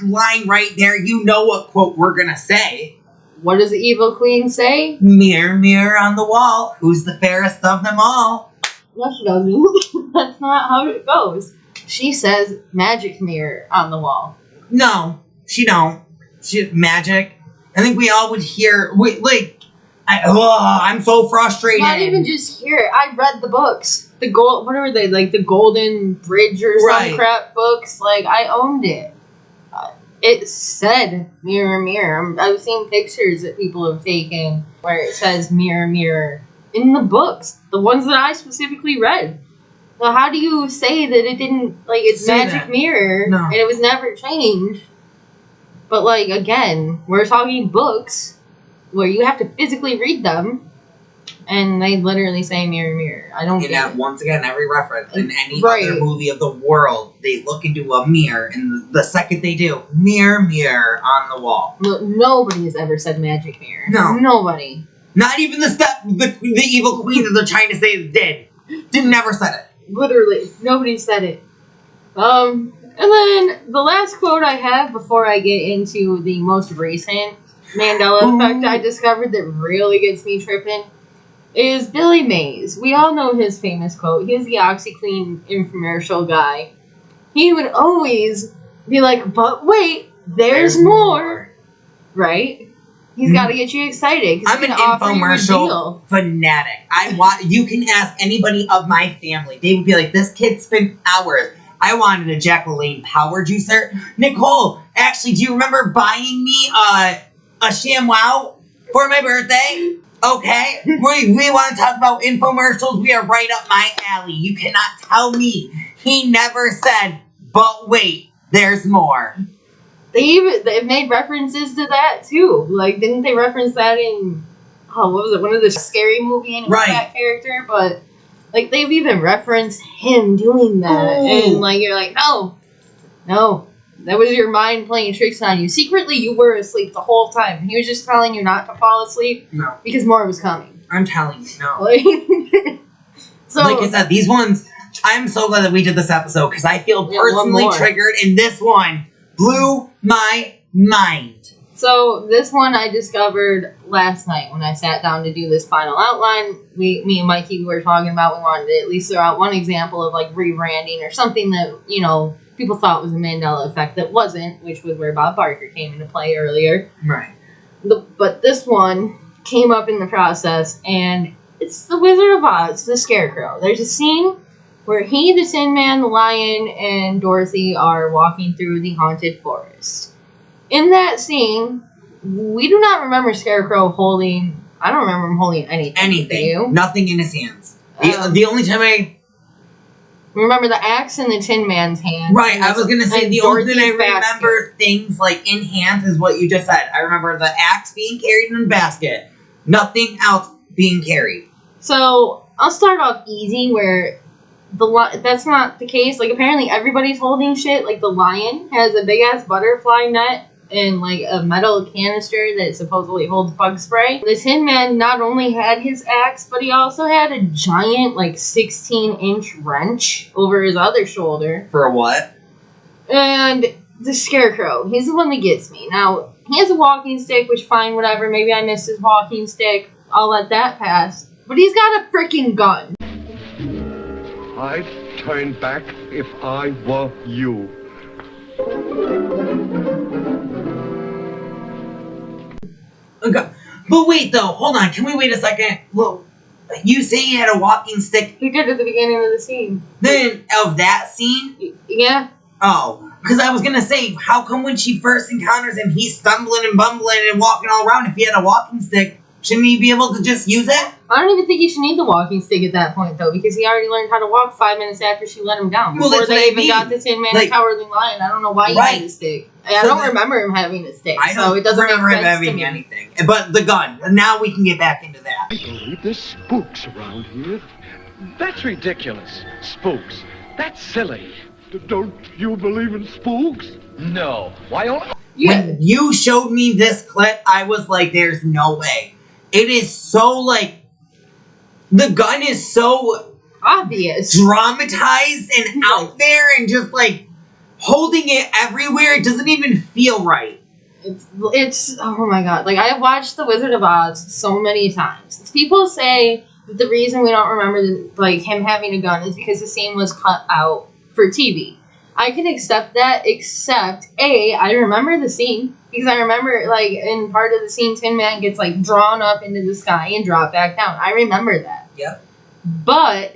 line right there, you know what quote we're going to say. What does the evil queen say? Mirror, mirror on the wall, who's the fairest of them all? No, she doesn't. That's not how it goes. She says magic mirror on the wall. No, she don't. Magic. I think we all would hear, I'm so frustrated. Not even just hear it. I read the books. What are they? Like the Golden Bridge or some crap books. Like, I owned it. It said mirror, mirror. I've seen pictures that people have taken where it says mirror, mirror in the books. The ones that I specifically read. So how do you say that it didn't, like, it's magic mirror and it was never changed? But, like, again, we're talking books where you have to physically read them, and they literally say mirror, mirror. I don't get it. Once again, every reference in any other movie of the world, they look into a mirror, and the second they do, mirror, mirror on the wall. Look, nobody has ever said magic mirror. No. Nobody. Not even the evil queen that they're trying to say did. Never said it. Literally, nobody said it. And then the last quote I have before I get into the most recent Mandela Effect I discovered that really gets me tripping is Billy Mays. We all know his famous quote. He's the OxyClean infomercial guy. He would always be like, but wait, there's more. Right? He's got to get you excited. I'm an infomercial fanatic. You can ask anybody of my family. They would be like, this kid spent hours. I wanted a Jacqueline Power Juicer. Nicole, actually, do you remember buying me a ShamWow for my birthday? Okay, we want to talk about infomercials. We are right up my alley. You cannot tell me he never said, but wait, there's more. They've made references to that too. Like, didn't they reference that in what was it? One of the Scary Movie and that character, but like they've even referenced him doing that, and like you're like, no. That was your mind playing tricks on you. Secretly, you were asleep the whole time. He was just telling you not to fall asleep. No. Because more was coming. I'm telling you, no. So, like I said, these ones, I'm so glad that we did this episode because I feel personally triggered, and this one blew my mind. So this one I discovered last night when I sat down to do this final outline. Me and Mikey were talking about we wanted to at least throw out one example of like rebranding or something that, you know, people thought was a Mandela Effect that wasn't, which was where Bob Barker came into play earlier. Right. But this one came up in the process, and it's the Wizard of Oz, the Scarecrow. There's a scene where he, the Tin Man, the Lion, and Dorothy are walking through the haunted forest. In that scene, we do not remember Scarecrow holding... I don't remember him holding anything. Anything. Do you? Nothing in his hands. The only time I... Remember the axe in the Tin Man's hand. Right, I was going to say the only thing I Dorothy's remember things like in hands is what you just said. I remember the axe being carried in a basket. Nothing else being carried. So, I'll start off easy where... that's not the case. Like, apparently everybody's holding shit. Like, the lion has a big-ass butterfly net and, like, a metal canister that supposedly holds bug spray. The Tin Man not only had his axe, but he also had a giant, like, 16-inch wrench over his other shoulder. For what? And the Scarecrow, he's the one that gets me. Now, he has a walking stick, which, fine, whatever. Maybe I missed his walking stick. I'll let that pass. But he's got a freaking gun. I'd turn back if I were you. Okay. But wait, though. Hold on. Can we wait a second? Look, you say he had a walking stick. He did at the beginning of the scene. Then, of that scene? Yeah. Oh. Because I was going to say, how come when she first encounters him, he's stumbling and bumbling and walking all around? If he had a walking stick, shouldn't he be able to just use it? I don't even think he should need the walking stick at that point, though, because he already learned how to walk 5 minutes after she let him down. Well, Before that's what they I even mean. got the Tin Man Like, and Cowardly Lion. I don't know why he right. had a stick. So I don't then- remember him having a stick, I so don't it doesn't remember make him sense to having me. anything. But the gun. Now we can get back into that. I believe there's spooks around here. That's ridiculous. Spooks. That's silly. Don't you believe in spooks? No. Why don't... Yeah. When you showed me this clip, I was like, there's no way. It is so, like... The gun is so Obvious. dramatized and out there and just, like, holding it everywhere. It doesn't even feel right. It's oh my god. Like, I've watched The Wizard of Oz so many times. People say that the reason we don't remember him having a gun is because the scene was cut out for TV. I can accept that, except I remember the scene because I remember, like, in part of the scene, Tin Man gets, like, drawn up into the sky and dropped back down. I remember that. Yep. But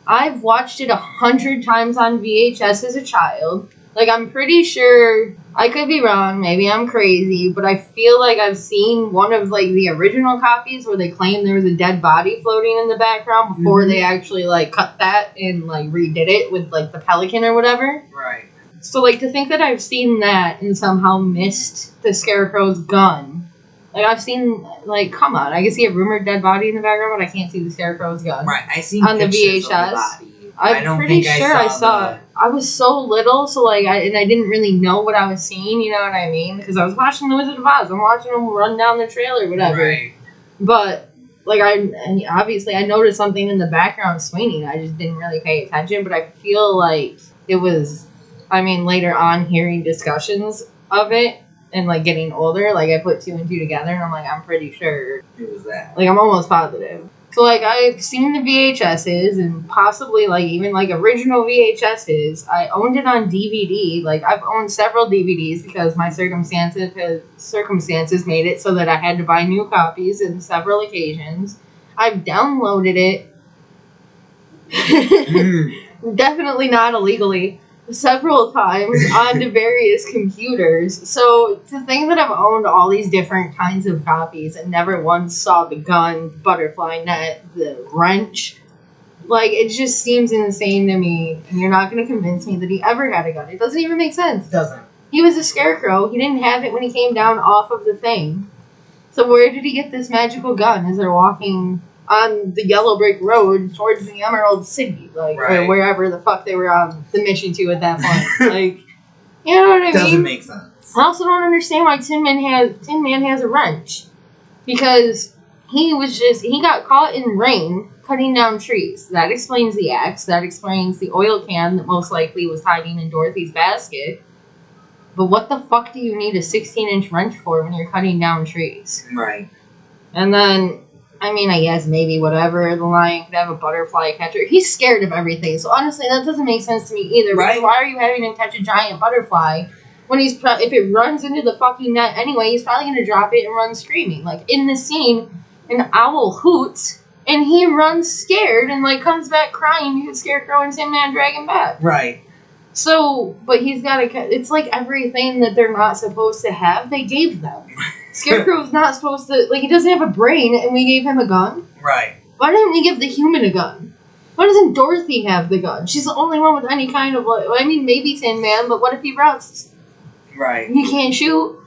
I've watched it 100 times on VHS as a child. Like, I'm pretty sure, I could be wrong, maybe I'm crazy, but I feel like I've seen one of, like, the original copies where they claim there was a dead body floating in the background before they actually, like, cut that and, like, redid it with, like, the pelican or whatever. Right. So, like, to think that I've seen that and somehow missed the Scarecrow's gun. Like, I've seen, like, come on, I can see a rumored dead body in the background, but I can't see the Scarecrow's gun. Right. I seen On the pictures of VHS. the body. I'm don't pretty think sure I saw the- it. I was so little, so, like, I didn't really know what I was seeing, you know what I mean? Because I was watching The Wizard of Oz. I'm watching them run down the trail or whatever. Right. But, like, obviously I noticed something in the background swinging. I just didn't really pay attention, but I feel like it was, later on hearing discussions of it and, like, getting older, like, I put 2 and 2 together and I'm like, I'm pretty sure. It was that. Like, I'm almost positive. So, like, I've seen the VHSs and possibly, like, even, like, original VHSs. I owned it on DVD. Like, I've owned several DVDs because my circumstances made it so that I had to buy new copies on several occasions. I've downloaded it. Definitely not illegally. Several times onto various computers. So to think that I've owned all these different kinds of copies and never once saw the gun, the butterfly net, the wrench, like, it just seems insane to me. And you're not going to convince me that he ever had a gun. It doesn't even make sense. It doesn't. He was a Scarecrow. He didn't have it when he came down off of the thing. So where did he get this magical gun as they're walking on the yellow brick road towards the Emerald City, like, Right. or wherever the fuck they were on the mission to at that point. Like, you know what I mean? Doesn't make sense. I also don't understand why Tin Man has a wrench, because he got caught in rain cutting down trees. That explains the axe. That explains the oil can that most likely was hiding in Dorothy's basket. But what the fuck do you need a 16-inch wrench for when you're cutting down trees? Right. And then, I mean, I guess maybe whatever, the lion could have a butterfly catcher. He's scared of everything, so honestly, that doesn't make sense to me either. Right. Because why are you having him catch a giant butterfly when if it runs into the fucking net anyway, he's probably going to drop it and run screaming. Like, in the scene, an owl hoots, and he runs scared and, like, comes back crying because Scarecrow and Tin Man drag him back. Right. So, but he's got to, it's like everything that they're not supposed to have, they gave them. Scarecrow's not supposed to, like, he doesn't have a brain, and we gave him a gun. Right. Why didn't we give the human a gun? Why doesn't Dorothy have the gun? She's the only one with any kind of, like, I mean, maybe Tin Man, but what if he runs? Right. He can't shoot.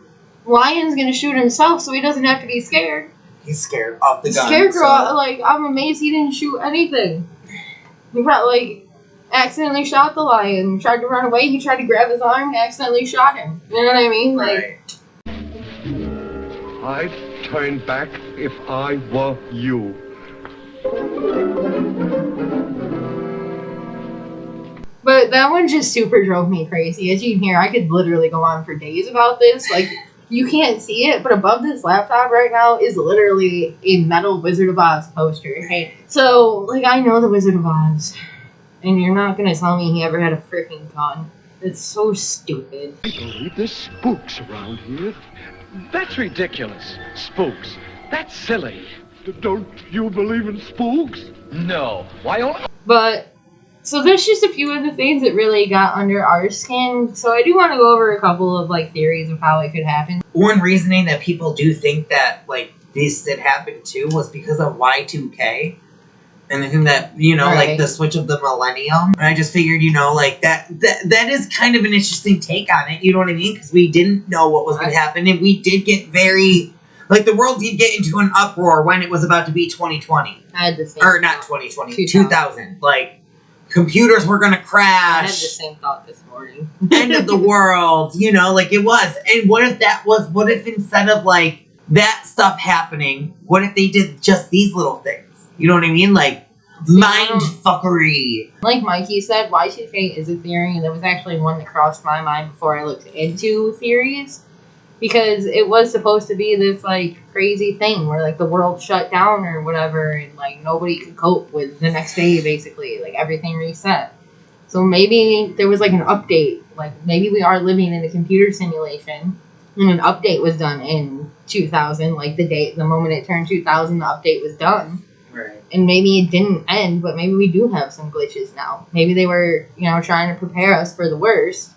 Lion's gonna shoot himself, so he doesn't have to be scared. He's scared of the gun. Scarecrow, so. like, I'm amazed he didn't shoot anything. He probably, like, accidentally shot the lion, tried to run away, he tried to grab his arm, and accidentally shot him. You know what I mean? Right. I'd turn back if I were you. But that one just super drove me crazy. As you can hear, I could literally go on for days about this. Like, you can't see it, but above this laptop right now is literally a metal Wizard of Oz poster. Hey, so, like, I know the Wizard of Oz, and you're not gonna tell me he ever had a freaking gun. It's so stupid. I believe there's spooks around here. That's ridiculous. Spooks. That's silly. Don't you believe in spooks? No. Why don't... But, so there's just a few of the things that really got under our skin. So I do want to go over a couple of, like, theories of how it could happen. One reasoning that people do think that, like, this did happen too was because of Y2K. And I think that, you know, Right. like, the switch of the millennium. And I just figured, you know, like, that is kind of an interesting take on it, you know what I mean? Because we didn't know what was going to happen, and we did get very... Like, the world did get into an uproar when it was about to be 2020. I had the same Or not thought. 2020, 2000. Like, computers were going to I had the crash. same thought this morning. End of the world, you know, like, it was. And what if instead of, like, that stuff happening, what if they did just these little things? You know what I mean? Like, mind fuckery. Like Mikey said, Y2K is a theory, and there was actually one that crossed my mind before I looked into theories. Because it was supposed to be this, like, crazy thing where, like, the world shut down or whatever, and, like, nobody could cope with the next day, basically. Like, everything reset. So maybe there was, like, an update. Like, maybe we are living in a computer simulation, and an update was done in 2000. Like, the moment it turned 2000, the update was done. Right. And maybe it didn't end, but maybe we do have some glitches now. Maybe they were, you know, trying to prepare us for the worst,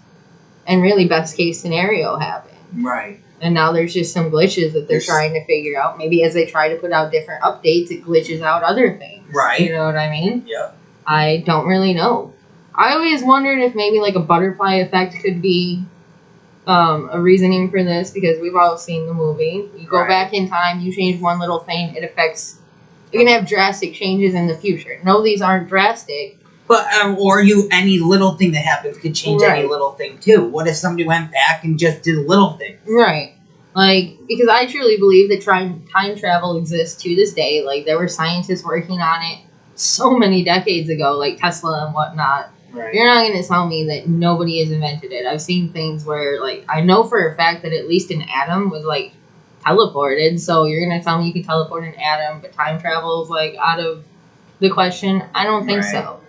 and really best case scenario happened. Right. And now there's just some glitches that they're trying to figure out. Maybe as they try to put out different updates, it glitches out other things. Right. You know what I mean? Yep. I don't really know. I always wondered if maybe like a butterfly effect could be a reasoning for this, because we've all seen the movie. You go Right. back in time, you change one little thing, it affects... You're going to have drastic changes in the future. No, these aren't drastic. But, any little thing that happens could change any little thing, too. What if somebody went back and just did little things? Right. Like, because I truly believe that time travel exists to this day. Like, there were scientists working on it so many decades ago, like Tesla and whatnot. Right. You're not going to tell me that nobody has invented it. I've seen things where, like, I know for a fact that at least an atom was, like, teleported. So you're going to tell me you can teleport an atom, but time travel is, like, out of the question? I don't think so.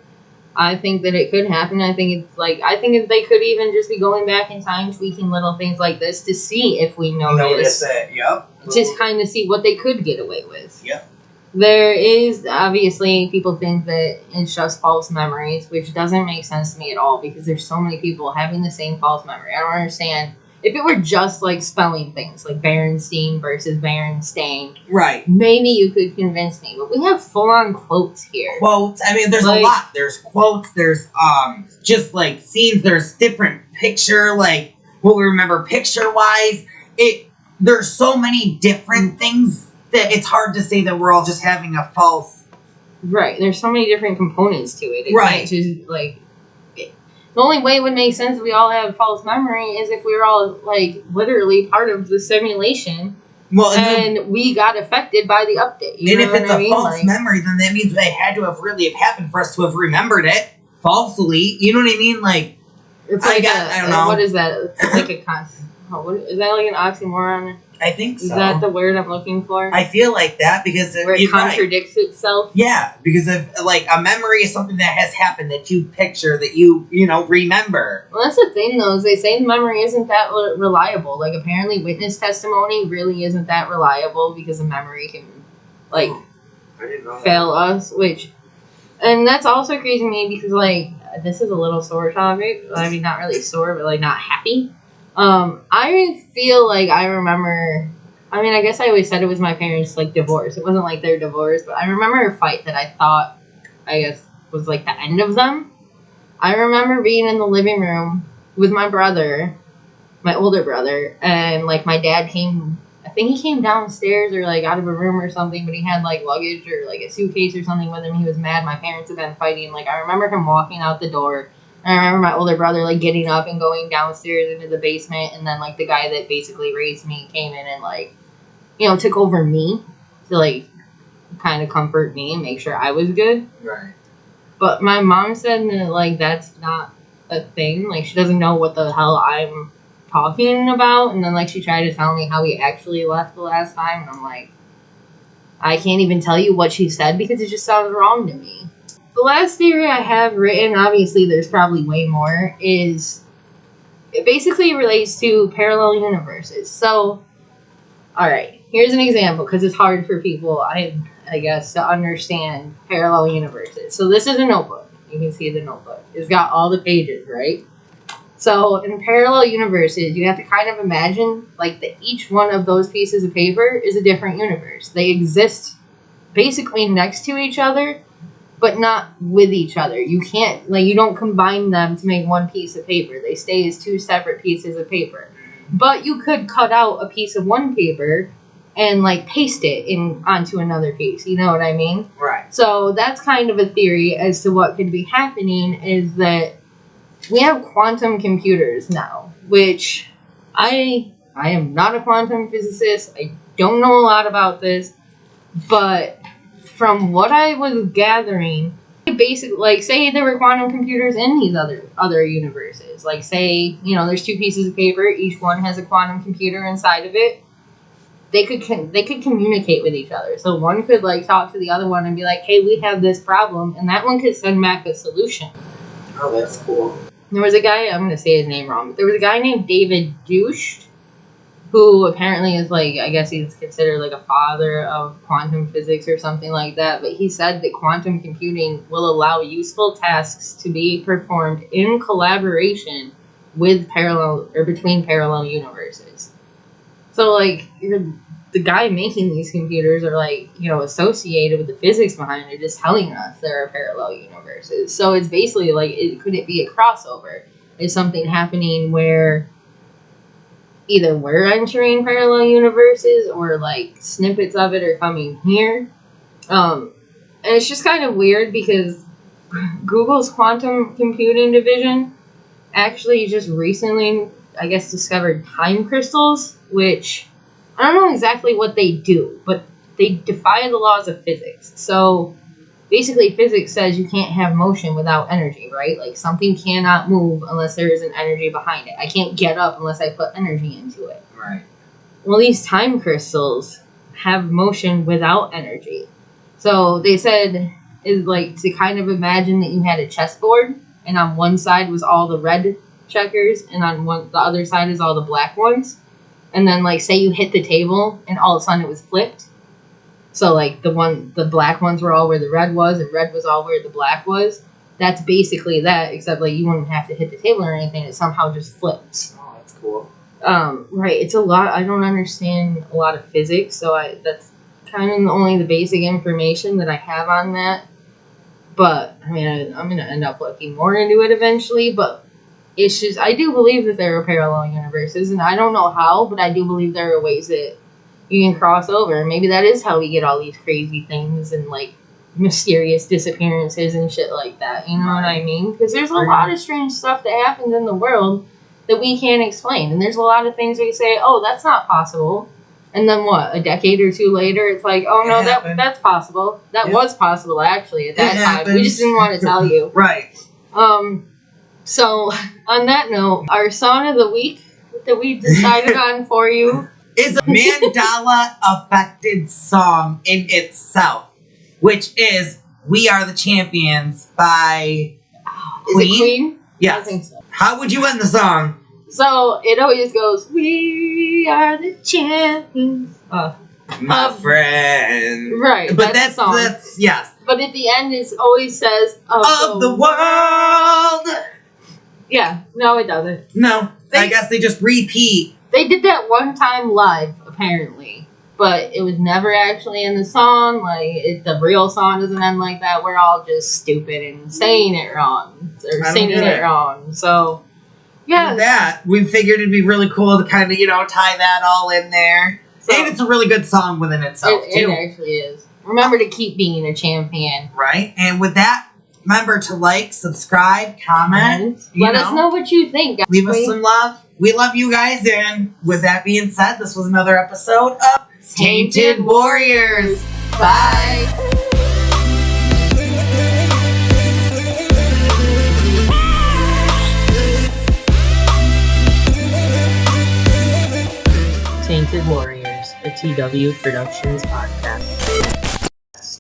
I think that it could happen. I think they could even just be going back in time, tweaking little things like this to see if we notice it. Yep. just kind of see what they could get away with. Yep. There is, obviously, people think that it's just false memories, which doesn't make sense to me at all, because there's so many people having the same false memory. I don't understand. If it were just, like, spelling things, like Berenstein versus Berenstain, Right. maybe you could convince me, but we have full-on quotes here. Quotes. I mean, there's Like- a lot. There's quotes. There's, just, like, scenes. There's different picture, like, what we remember picture-wise. There's so many different things that it's hard to say that we're all just having a false... Right, there's so many different components to it. It Right. can't just, like... The only way it would make sense if we all have false memory is if we were all, like, literally part of the simulation, Well, and we got affected by the update. You and know if it's what I a mean? false Like, memory, then that means they had to have really have happened for us to have remembered it falsely. You know what I mean? Like, It's I don't know. What is that? It's like a is that like an oxymoron? I think so. Is that the word I'm looking for? I feel like that because where it contradicts itself. Yeah, because if like a memory is something that has happened that you picture, that you remember. Well, that's the thing though, is they say memory isn't that reliable. Like apparently witness testimony really isn't that reliable because a memory can like fail us, and that's also crazy to me because like this is a little sore topic. I mean, not really sore, but like not happy. I feel like I remember. I mean, I guess I always said it was my parents' like divorce. It wasn't like their divorce, but I remember a fight that I thought, I guess, was like the end of them. I remember being in the living room with my brother, my older brother, and like my dad came. I think he came downstairs or like out of a room or something, but he had like luggage or like a suitcase or something with him. He was mad. My parents had been fighting. Like I remember him walking out the door. I remember my older brother like getting up and going downstairs into the basement, and then like the guy that basically raised me came in and like, took over me to like kind of comfort me and make sure I was good. Right. But my mom said that like that's not a thing. Like she doesn't know what the hell I'm talking about, and then like she tried to tell me how we actually left the last time, and I'm like, I can't even tell you what she said because it just sounds wrong to me. The last theory I have written, obviously there's probably way more, is it basically relates to parallel universes. So, alright, here's an example because it's hard for people, I guess, to understand parallel universes. So this is a notebook. You can see the notebook. It's got all the pages, right? So in parallel universes, you have to kind of imagine like that each one of those pieces of paper is a different universe. They exist basically next to each other, but not with each other. You can't, like, you don't combine them to make one piece of paper. They stay as two separate pieces of paper. But you could cut out a piece of one paper and, like, paste it onto another piece. You know what I mean? Right. So that's kind of a theory as to what could be happening is that we have quantum computers now, which I am not a quantum physicist. I don't know a lot about this, but from what I was gathering, basically, like, say there were quantum computers in these other universes. Like, say, there's two pieces of paper, each one has a quantum computer inside of it. They could communicate with each other. So one could, like, talk to the other one and be like, hey, we have this problem, and that one could send back a solution. Oh, that's cool. There was a guy, I'm going to say his name wrong, but there was a guy named David Deutsch, who apparently is, like, I guess he's considered, like, a father of quantum physics or something like that, but he said that quantum computing will allow useful tasks to be performed in collaboration with between parallel universes. So, like, the guy making these computers are, like, associated with the physics behind it, just telling us there are parallel universes. So it's basically, like, could it be a crossover? Is something happening where either we're entering parallel universes or like snippets of it are coming here. And it's just kind of weird because Google's quantum computing division actually just recently, I guess, discovered time crystals, which I don't know exactly what they do, but they defy the laws of physics. So basically physics says you can't have motion without energy, right? Like something cannot move unless there is an energy behind it. I can't get up unless I put energy into it. Right. Well, these time crystals have motion without energy. So they said is like to kind of imagine that you had a chessboard and on one side was all the red checkers and on the other side is all the black ones. And then like say you hit the table and all of a sudden it was flipped. So, like, the black ones were all where the red was, and red was all where the black was. That's basically that, except, like, you wouldn't have to hit the table or anything. It somehow just flips. Oh, that's cool. Right. It's a lot. I don't understand a lot of physics, so that's kind of only the basic information that I have on that. But, I mean, I'm going to end up looking more into it eventually, but it's just, I do believe that there are parallel universes, and I don't know how, but I do believe there are ways that you can cross over. Maybe that is how we get all these crazy things and, like, mysterious disappearances and shit like that. You know what I mean? Because there's a lot of strange stuff that happens in the world that we can't explain. And there's a lot of things we say, oh, that's not possible. And then what? A decade or two later, it's like, oh, no, that's possible. That was possible, actually, at that time. We just didn't want to tell you. Right. So, on that note, our song of the week that we decided on for you is a Mandela affected song in itself, which is "We Are the Champions" by Is it Queen? Yes. I think so. How would you end the song? So, it always goes, "We are the champions." My friend. Right, But that's the song. that's yes. But at the end, it always says, Of the world. Yeah, no, it doesn't. No, I guess they just repeat. They did that one time live, apparently. But it was never actually in the song. Like, the real song doesn't end like that. We're all just stupid and saying it wrong. Or singing it wrong. So, yeah. With that, we figured it'd be really cool to kind of, tie that all in there. So, and it's a really good song within itself, too. It actually is. Remember to keep being a champion. Right? And with that, remember to like, subscribe, comment. Let us know what you think. Guys. Leave us some love. We love you guys. And with that being said, this was another episode of Tainted Warriors. Bye. Tainted Warriors, a TW Productions podcast.